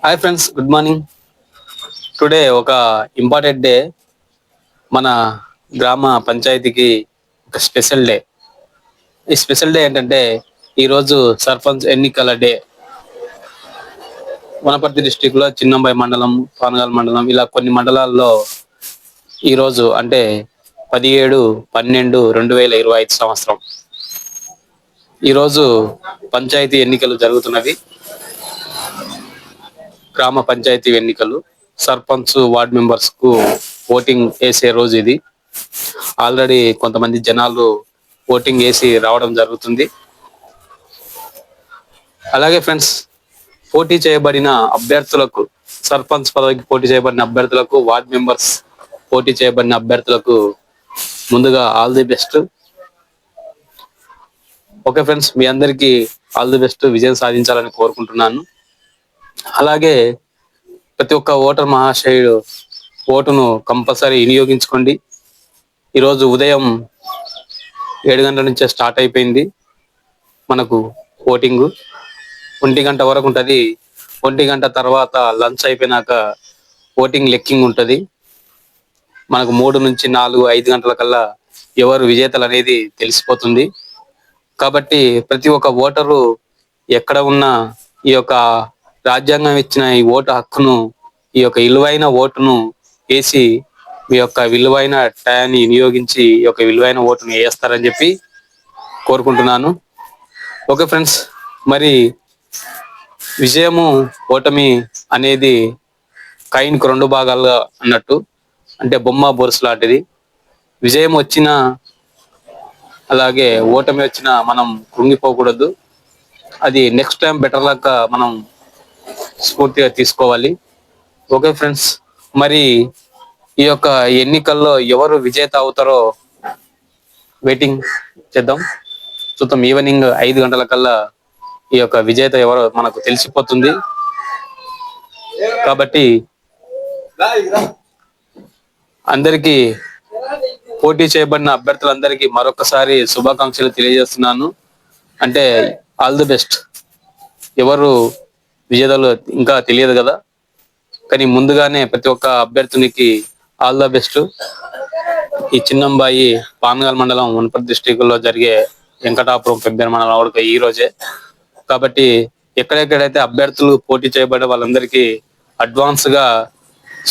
Hi friends, good morning. Today ఒక important day. మన గ్రామ పంచాయతీకి ఒక స్పెషల్ డే. ఈ స్పెషల్ డే ఏంటంటే ఈరోజు సర్పంచ్ ఎన్నికల డే. వనపర్తి డిస్టిక్ లో చిన్నంబాయి మండలం, పానగల్ మండలం ఇలా కొన్ని మండలాల్లో ఈరోజు అంటే 17/12/2025 సంవత్సరం ఈరోజు పంచాయతీ ఎన్నికలు జరుగుతున్నవి. గ్రామ పంచాయతీ ఎన్నికలు, సర్పంచ్, వార్డ్ మెంబర్స్ కు ఓటింగ్ వేసే రోజు ఇది. ఆల్రెడీ కొంతమంది జనాలు ఓటింగ్ వేసి రావడం జరుగుతుంది. అలాగే ఫ్రెండ్స్, పోటీ చేయబడిన అభ్యర్థులకు, సర్పంచ్ పదవికి పోటీ చేయబడిన అభ్యర్థులకు, వార్డ్ మెంబర్స్ పోటీ చేయబడిన అభ్యర్థులకు ముందుగా all the best. Okay friends, మీ అందరికీ ఆల్ ది బెస్ట్, విజయం సాధించాలని కోరుకుంటున్నాను. అలాగే ప్రతి ఒక్క ఓటర్ మహాశయుడు ఓటును కంపల్సరీ వినియోగించుకోండి. ఈరోజు ఉదయం 7 గంటల నుంచే స్టార్ట్ అయిపోయింది మనకు ఓటింగ్. 1 గంట వరకు ఉంటుంది. 1 గంట తర్వాత లంచ్ అయిపోయినాక ఓటింగ్ లెక్కింగ్ ఉంటుంది. మనకు 3 నుంచి 4, 5 గంటల కల్లా ఎవరు విజేతలు అనేది తెలిసిపోతుంది. కాబట్టి ప్రతి ఒక్క ఓటరు ఎక్కడ ఉన్నా ఈ యొక్క రాజ్యాంగం ఇచ్చిన ఈ ఓటు హక్కును, ఈ యొక్క విలువైన ఓటును వేసి మీ యొక్క విలువైన టయాన్ని వినియోగించి ఈ యొక్క విలువైన ఓటును వేస్తారని చెప్పి కోరుకుంటున్నాను. ఓకే ఫ్రెండ్స్, మరి విజయము ఓటమి అనేది కాయిన్కు 2 భాగాలుగా అన్నట్టు, అంటే బొమ్మ బొరుసు లాంటిది. విజయం వచ్చినా అలాగే ఓటమి వచ్చినా మనం కృంగిపోకూడదు. అది నెక్స్ట్ టైం బెటర్ లాగా మనం స్ఫూర్తిగా తీసుకోవాలి. ఓకే ఫ్రెండ్స్, మరి ఈ యొక్క ఎన్నికల్లో ఎవరు విజేత అవుతారో వెయిటింగ్ చేద్దాం, చూద్దాం. ఈవినింగ్ 5 గంటల కల్లా ఈ యొక్క విజేత ఎవరో మనకు తెలిసిపోతుంది. కాబట్టి అందరికీ, పోటీ చేయబడిన అభ్యర్థులందరికీ మరొకసారి శుభాకాంక్షలు తెలియజేస్తున్నాను. అంటే ఆల్ ది బెస్ట్. ఎవరు విజేతలు ఇంకా తెలియదు కదా, కానీ ముందుగానే ప్రతి ఒక్క అభ్యర్థునికి ఆల్ ద బెస్ట్. ఈ చిన్నంబాయి పానగల్ మండలం, వనపర్తి డిస్టిక్ లో జరిగే వెంకటాపురం పెబ్బేరు మండలం వరకు ఈ రోజే. కాబట్టి ఎక్కడెక్కడైతే అభ్యర్థులు పోటీ చేయబడే వాళ్ళందరికీ అడ్వాన్స్ గా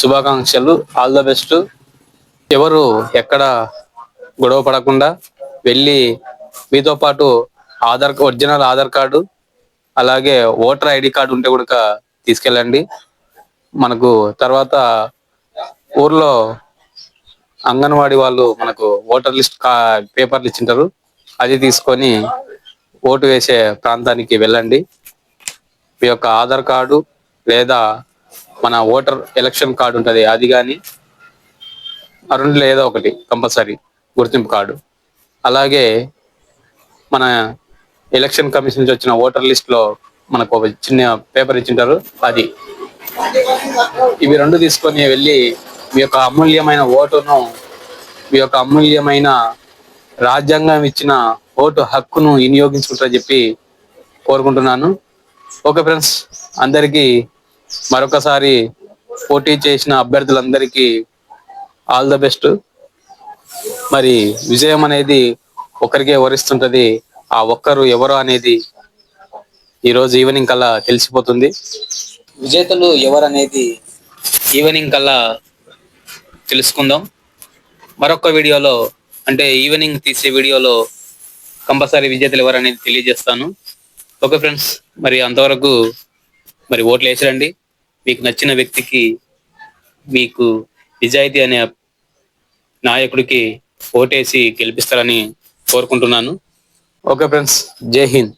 శుభాకాంక్షలు, ఆల్ ద బెస్ట్. ఎవరు ఎక్కడ గొడవ పడకుండా వెళ్ళి మీతో పాటు ఒరిజినల్ ఆధార్ కార్డు, అలాగే ఓటర్ ఐడి కార్డు ఉంటే కూడా తీసుకెళ్ళండి. మనకు తర్వాత ఊర్లో అంగన్వాడీ వాళ్ళు మనకు ఓటర్ లిస్ట్ పేపర్లు ఇచ్చింటారు, అది తీసుకొని ఓటు వేసే ప్రాంతానికి వెళ్ళండి. మీ యొక్క ఆధార్ కార్డు లేదా మన ఓటర్ ఎలక్షన్ కార్డు ఉంటుంది, అది కానీ ఆ రెండులో ఏదో ఒకటి కంపల్సరీ గుర్తింపు కార్డు. అలాగే మన ఎలక్షన్ కమిషన్ నుంచి వచ్చిన ఓటర్ లిస్ట్ లో మనకు ఒక చిన్న పేపర్ ఇచ్చింటారు, అది. ఇవి 2 తీసుకొని వెళ్ళి మీ యొక్క అమూల్యమైన ఓటును, మీ యొక్క అమూల్యమైన రాజ్యాంగం ఇచ్చిన ఓటు హక్కును వినియోగించుకుంటారని చెప్పి కోరుకుంటున్నాను. ఓకే ఫ్రెండ్స్, అందరికీ మరొకసారి పోటీ చేసిన అభ్యర్థులందరికీ ఆల్ ద బెస్ట్. మరి విజయం అనేది ఒకరికే వరిస్తుంటది. ఆ ఒక్కరు ఎవరు అనేది ఈరోజు ఈవినింగ్ కల్లా తెలిసిపోతుంది. విజేతలు ఎవరు అనేది ఈవినింగ్ కల్లా తెలుసుకుందాం. మరొక వీడియోలో, అంటే ఈవినింగ్ తీసే వీడియోలో కంపల్సరీ విజేతలు ఎవరు అనేది తెలియజేస్తాను. ఓకే ఫ్రెండ్స్, మరి అంతవరకు మరి ఓట్లు వేసిరండి. మీకు నచ్చిన వ్యక్తికి, మీకు నిజాయితీ అనే నాయకుడికి ఓటేసి గెలిపిస్తారని కోరుకుంటున్నాను. ఓకే ఫ్రెండ్స్, జై హింద్.